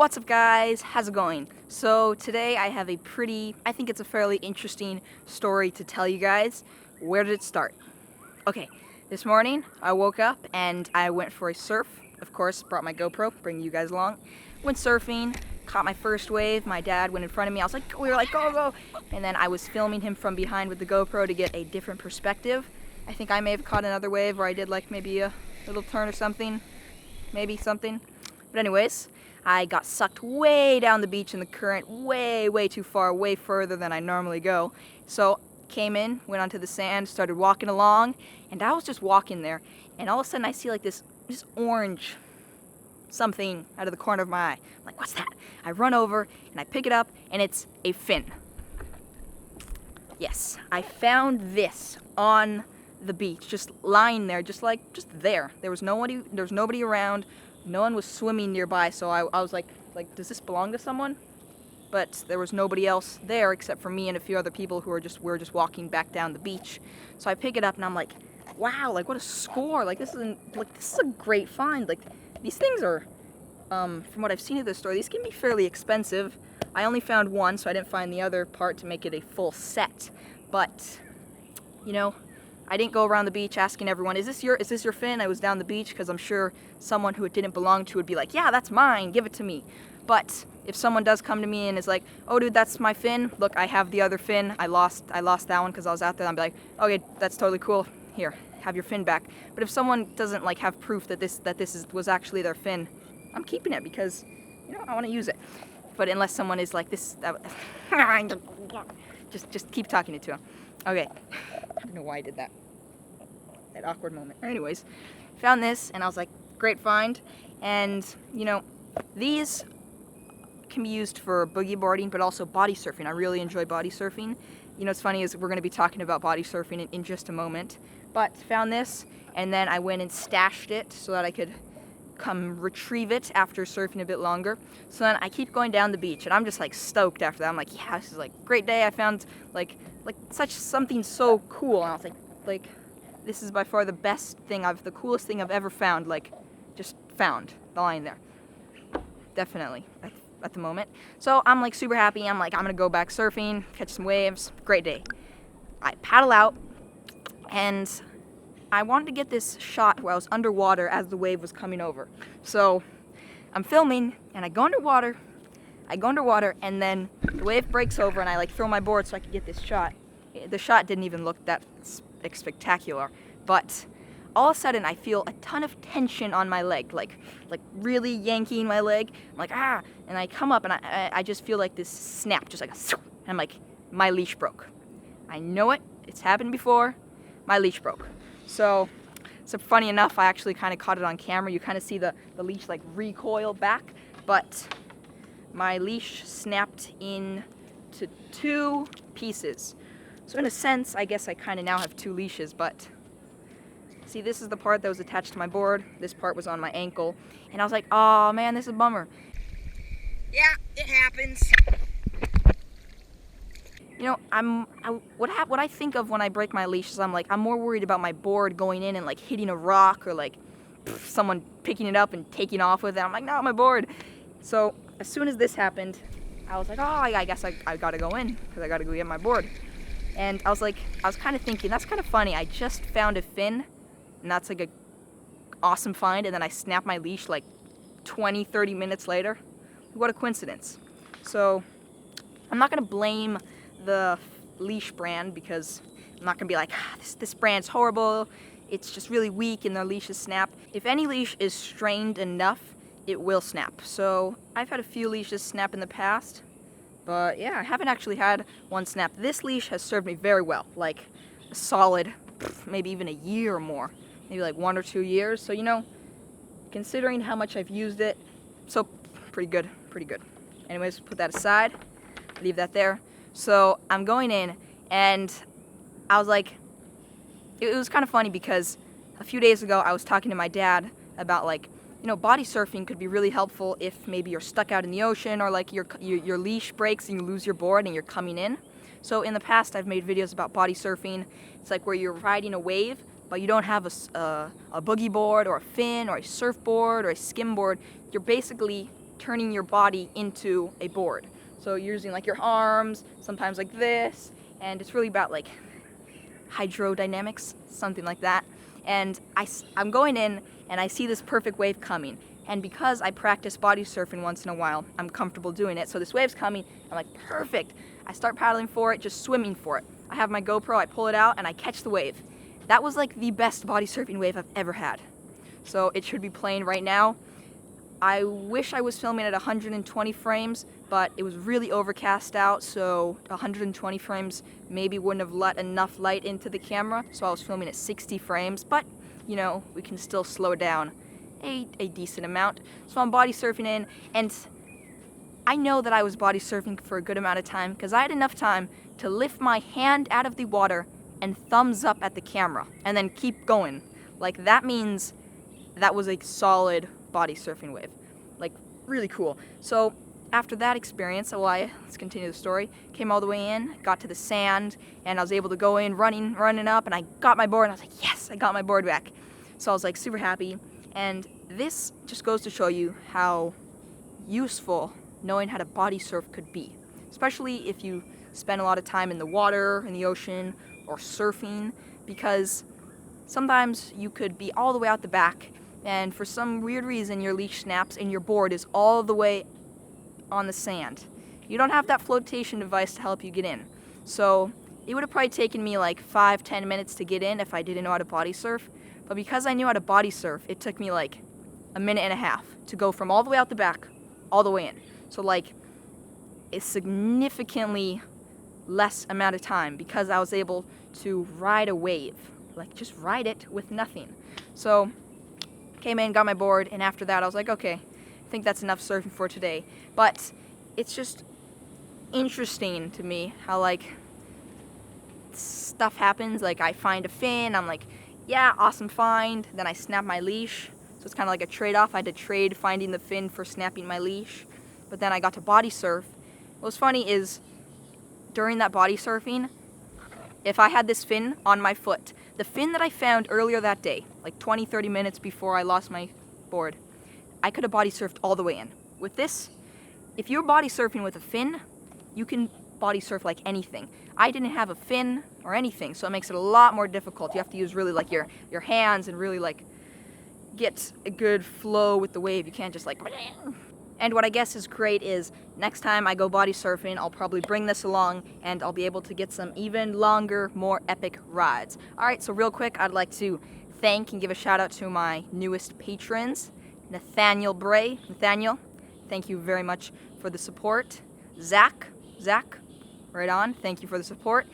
What's up guys, how's it going? So today I have I think it's a fairly interesting story to tell you guys. Where did it start? Okay, this morning I woke up and I went for a surf. Of course, brought my GoPro, bring you guys along. Went surfing, caught my first wave, my dad went in front of me, we were like, go, go! And then I was filming him from behind with the GoPro to get a different perspective. I think I may have caught another wave where I did like maybe a little turn or something. Maybe something. But anyways, I got sucked way down the beach in the current, way too far, way further than I normally go. So came in, went onto the sand, started walking along, and I was just walking there, and all of a sudden I see like this orange something out of the corner of my eye. I'm like, what's that? I run over and I pick it up, and it's a fin. Yes, I found this on the beach, just lying there, just there. There was nobody around. No one was swimming nearby, so I was like, does this belong to someone? But there was nobody else there except for me and a few other people who were just walking back down the beach. So I pick it up and I'm like, wow, like what a score! Like this is a great find. Like these things are, from what I've seen of this store, these can be fairly expensive. I only found one, so I didn't find the other part to make it a full set. But you know, I didn't go around the beach asking everyone, is this your fin? I was down the beach because I'm sure someone who it didn't belong to would be like, yeah, that's mine, give it to me. But if someone does come to me and is like, oh dude, that's my fin, look, I have the other fin, I lost that one because I was out there, I'll be like, okay, that's totally cool, here, have your fin back. But if someone doesn't like have proof that this was actually their fin, I'm keeping it because, you know, I want to use it. But unless someone is like this, just keep talking it to them. Okay, I don't know why I did that. That awkward moment. Anyways, found this and I was like, great find. And you know, these can be used for boogie boarding, but also body surfing. I really enjoy body surfing. You know, what's funny is we're going to be talking about body surfing in just a moment. But found this, and then I went and stashed it so that I could come retrieve it after surfing a bit longer. So then I keep going down the beach, and I'm just like stoked after that. I'm like, yeah, this is like a great day. I found like something so cool, and I was like, this is by far the coolest thing I've ever found. Like, just found lying there. Definitely at the moment. So I'm like super happy. I'm like, I'm gonna go back surfing, catch some waves. Great day. I paddle out, and I wanted to get this shot where I was underwater as the wave was coming over. So I'm filming, and I go underwater, and then the wave breaks over, and I like throw my board so I could get this shot. The shot didn't even look that spectacular, but all of a sudden I feel a ton of tension on my leg, like really yanking my leg. I'm like, ah, and I come up and I just feel like this snap, just like a, and I'm like, my leash broke. I know it, it's happened before, my leash broke. So funny enough, I actually kind of caught it on camera. You kind of see the leash like recoil back, but my leash snapped into 2 pieces. So in a sense, I guess I kind of now have 2 leashes, but see, this is the part that was attached to my board. This part was on my ankle, and I was like, oh man, this is a bummer. Yeah, it happens. You know, what I think of when I break my leash is I'm more worried about my board going in and like hitting a rock or like someone picking it up and taking off with it. I'm like, no, my board. So as soon as this happened, I was like, oh, I guess I gotta go in because I gotta go get my board. And I was kind of thinking, that's kind of funny. I just found a fin, and that's like a awesome find, and then I snapped my leash like 20-30 minutes later. What a coincidence. So I'm not going to blame the Leash brand because I'm not going to be like, this brand's horrible. It's just really weak and their leashes snap. If any leash is strained enough, it will snap. So I've had a few leashes snap in the past. But yeah, I haven't actually had one snap. This leash has served me very well, like a solid, maybe even a year or more, maybe like 1 or 2 years. So, you know, considering how much I've used it, so pretty good. Anyways, put that aside, leave that there. So I'm going in, and I was like, it was kind of funny because a few days ago I was talking to my dad about like, you know, body surfing could be really helpful if maybe you're stuck out in the ocean or like your leash breaks and you lose your board and you're coming in. So in the past I've made videos about body surfing. It's like where you're riding a wave but you don't have a boogie board or a fin or a surfboard or a skimboard. You're basically turning your body into a board. So you're using like your arms, sometimes like this, and it's really about like hydrodynamics, something like that. And I'm going in and I see this perfect wave coming. And because I practice body surfing once in a while, I'm comfortable doing it. So this wave's coming, I'm like, perfect. I start paddling for it, just swimming for it. I have my GoPro, I pull it out, and I catch the wave. That was like the best body surfing wave I've ever had. So it should be playing right now. I wish I was filming at 120 frames, but it was really overcast out, so 120 frames maybe wouldn't have let enough light into the camera, so I was filming at 60 frames, but, you know, we can still slow down a decent amount. So I'm body surfing in, and I know that I was body surfing for a good amount of time because I had enough time to lift my hand out of the water and thumbs up at the camera and then keep going. Like, that means that was a solid body surfing wave. Like, really cool. So after that experience, let's continue the story, came all the way in, got to the sand, and I was able to go in running up, and I got my board, and I was like, yes, I got my board back. So I was like super happy, and this just goes to show you how useful knowing how to body surf could be, especially if you spend a lot of time in the water, in the ocean, or surfing, because sometimes you could be all the way out the back, and for some weird reason your leash snaps and your board is all the way on the sand. You don't have that flotation device to help you get in. So it would have probably taken me like 5-10 minutes to get in if I didn't know how to body surf, but because I knew how to body surf, it took me like a minute and a half to go from all the way out the back all the way in. So like a significantly less amount of time because I was able to ride a wave, like just ride it with nothing. So came in, got my board, and after that I was like, okay, I think that's enough surfing for today. But it's just interesting to me how like stuff happens. Like I find a fin, I'm like, yeah, awesome find. Then I snap my leash. So it's kind of like a trade-off. I had to trade finding the fin for snapping my leash. But then I got to body surf. What was funny is during that body surfing, if I had this fin on my foot, the fin that I found earlier that day, like 20-30 minutes before I lost my board, I could have body surfed all the way in. With this, if you're body surfing with a fin, you can body surf like anything. I didn't have a fin or anything, so it makes it a lot more difficult. You have to use really like your hands and really like get a good flow with the wave. You can't just like... And what I guess is great is next time I go body surfing, I'll probably bring this along and I'll be able to get some even longer, more epic rides. Alright, so real quick, I'd like to thank and give a shout out to my newest patrons, Nathaniel Bray. Nathaniel, thank you very much for the support. Zach, right on, thank you for the support.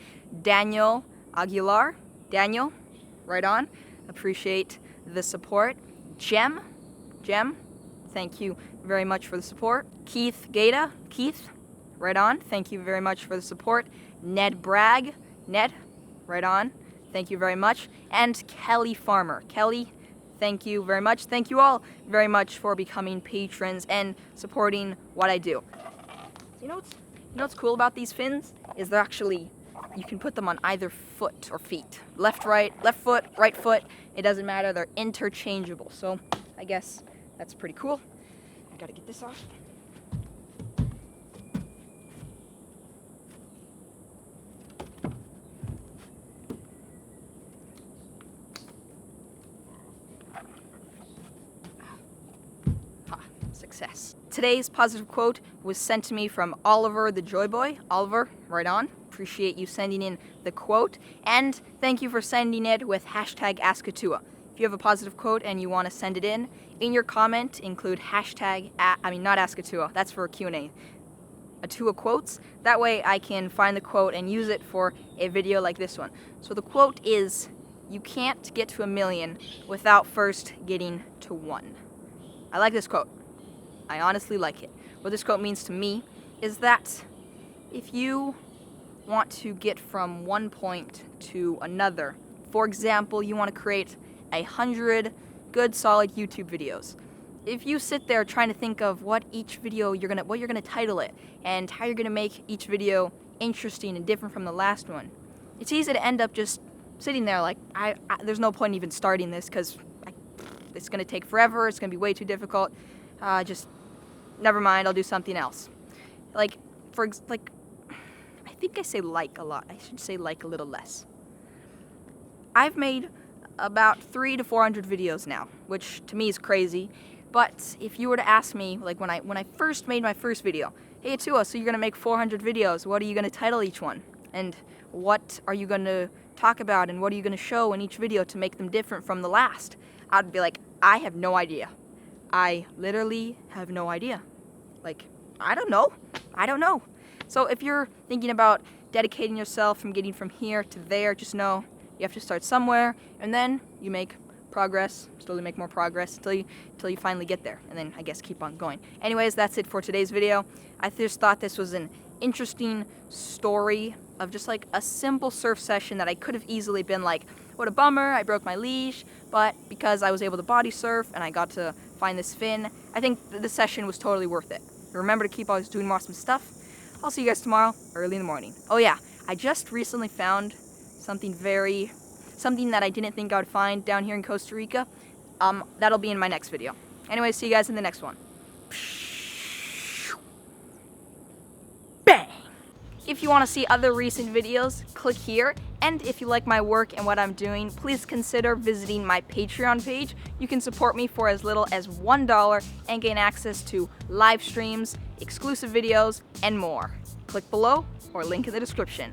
Daniel Aguilar, Daniel, right on, appreciate the support. Jem, thank you very much for the support. Keith Gata, Keith, right on, thank you very much for the support. Ned Bragg, Ned, right on, thank you very much. And Kelly Farmer, Kelly, thank you very much. Thank you all very much for becoming patrons and supporting what I do. You know what's cool about these fins? Is they're actually, you can put them on either foot or feet. Left foot, right foot, it doesn't matter, they're interchangeable. So I guess that's pretty cool. I gotta get this off. Success. Today's positive quote was sent to me from Oliver the Joy Boy. Oliver, right on. Appreciate you sending in the quote, and thank you for sending it with hashtag Askatua. If you have a positive quote and you want to send it in your comment include hashtag, not Askatua, that's for Q&A. Atua quotes. That way I can find the quote and use it for a video like this one. So the quote is, you can't get to 1,000,000 without first getting to 1. I like this quote. I honestly like it. What this quote means to me is that if you want to get from one point to another, for example, you want to create 100 good solid YouTube videos. If you sit there trying to think of what you're gonna title it and how you're gonna make each video interesting and different from the last one, it's easy to end up just sitting there like, there's no point in even starting this because it's gonna take forever, it's gonna be way too difficult. Just never mind, I'll do something else. Like, I think I say like a lot. I should say like a little less. I've made about 300 to 400 videos now, which to me is crazy. But if you were to ask me, like when I first made my first video, hey Atua, so you're gonna make 400 videos, what are you gonna title each one? And what are you gonna talk about, and what are you gonna show in each video to make them different from the last? I'd be like, I have no idea. I literally have no idea. Like, I don't know. So if you're thinking about dedicating yourself from getting from here to there, just know you have to start somewhere, and then you make progress, slowly make more progress until you finally get there, and then I guess keep on going. Anyways, that's it for today's video. I just thought this was an interesting story of just like a simple surf session that I could have easily been like, what a bummer, I broke my leash, but because I was able to body surf and I got to find this fin, I think this session was totally worth it. Remember to keep always doing awesome stuff. I'll see you guys tomorrow, early in the morning. Oh yeah, I just recently found something that I didn't think I would find down here in Costa Rica. That'll be in my next video. Anyway, see you guys in the next one. Bang! If you want to see other recent videos, click here. And if you like my work and what I'm doing, please consider visiting my Patreon page. You can support me for as little as $1 and gain access to live streams, exclusive videos, and more. Click below or link in the description.